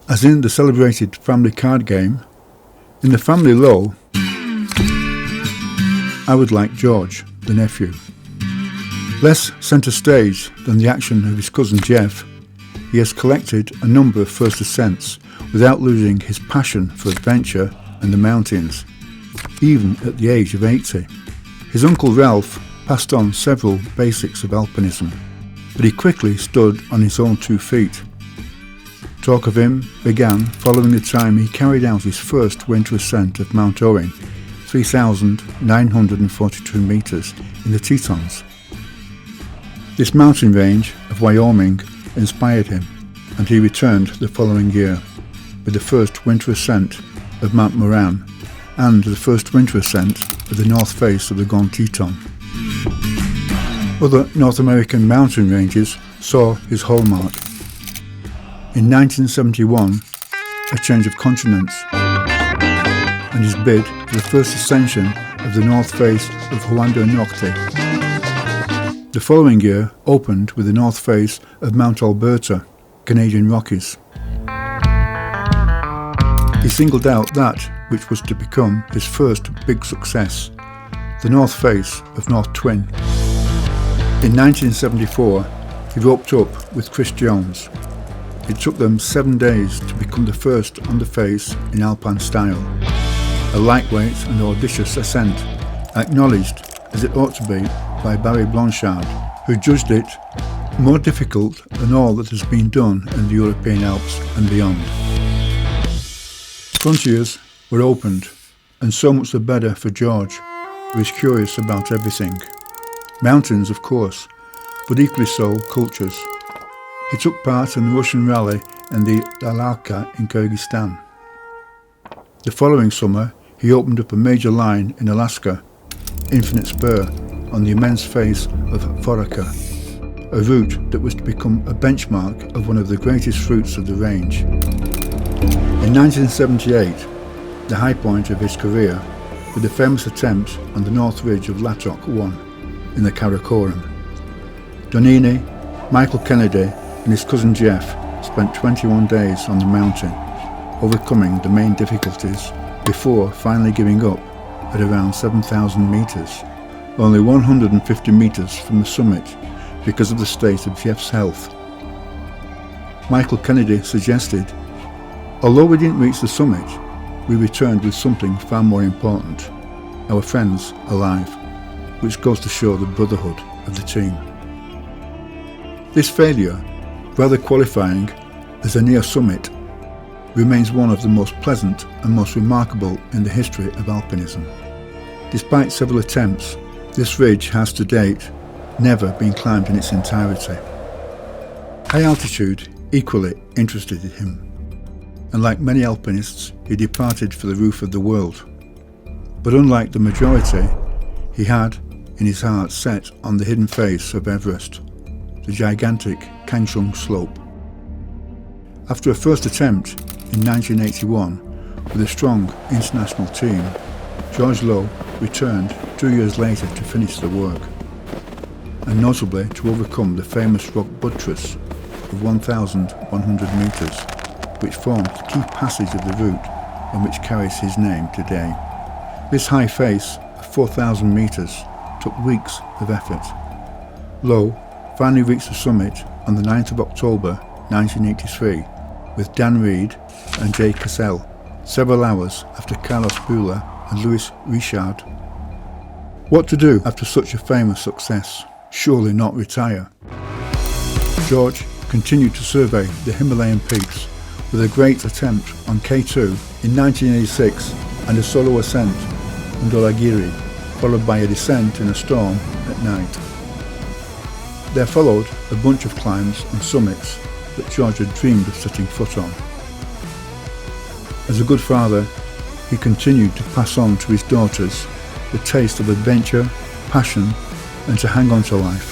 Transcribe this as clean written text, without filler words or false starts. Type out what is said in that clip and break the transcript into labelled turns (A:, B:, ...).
A: as in the celebrated family card game, in the family Lowe, I would like George, the nephew. Less centre stage than the action of his cousin Jeff, he has collected a number of first ascents without losing his passion for adventure and the mountains, even at the age of 80. His uncle Ralph passed on several basics of alpinism, but he quickly stood on his own 2 feet. Talk of him began following the time he carried out his first winter ascent of Mount Owen, 3,942 metres in the Tetons. This mountain range of Wyoming inspired him, and he returned the following year with the first winter ascent of Mount Moran and the first winter ascent of the north face of the Grand Teton. Other North American mountain ranges saw his hallmark. In 1971, a change of continents, and his bid for the first ascension of the north face of Juan del Norte. The following year opened with the north face of Mount Alberta, Canadian Rockies. He singled out that which was to become his first big success, the north face of North Twin. In 1974, he roped up with Chris Jones. It took them 7 days to become the first on the face in alpine style. A lightweight and audacious ascent, acknowledged as it ought to be by Barry Blanchard, who judged it more difficult than all that has been done in the European Alps and beyond. Frontiers were opened, and so much the better for George, who is curious about everything. Mountains, of course, but equally so cultures. He took part in the Russian rally and the Dalarka in Kyrgyzstan. The following summer, he opened up a major line in Alaska, Infinite Spur, on the immense face of Foraker, a route that was to become a benchmark of one of the greatest routes of the range. In 1978, the high point of his career, with the famous attempt on the north ridge of Latok 1 in the Karakoram. Donini, Michael Kennedy and his cousin Jeff spent 21 days on the mountain, overcoming the main difficulties before finally giving up at around 7,000 metres, only 150 metres from the summit because of the state of Jeff's health. Michael Kennedy suggested, although we didn't reach the summit, we returned with something far more important, our friends alive, which goes to show the brotherhood of the team. This failure, rather qualifying as a near summit, remains one of the most pleasant and most remarkable in the history of alpinism. Despite several attempts, this ridge has to date never been climbed in its entirety. High altitude equally interested him, and like many alpinists, he departed for the roof of the world. But unlike the majority, he had in his heart set on the hidden face of Everest, the gigantic Kangshung slope. After a first attempt in 1981 with a strong international team, George Lowe returned 2 years later to finish the work, and notably to overcome the famous rock buttress of 1,100 metres, which formed the key passage of the route and which carries his name today. This high face of 4,000 metres took weeks of effort. Lowe finally reached the summit on the 9th of October 1983 with Dan Reed and Jay Cassell, several hours after Carlos Bula and Louis Richard. What to do after such a famous success? Surely not retire. George continued to survey the Himalayan peaks with a great attempt on K2 in 1986 and a solo ascent on Dholagiri, followed by a descent in a storm at night. There followed a bunch of climbs and summits that George had dreamed of setting foot on. As a good father, he continued to pass on to his daughters the taste of adventure, passion, and to hang on to life.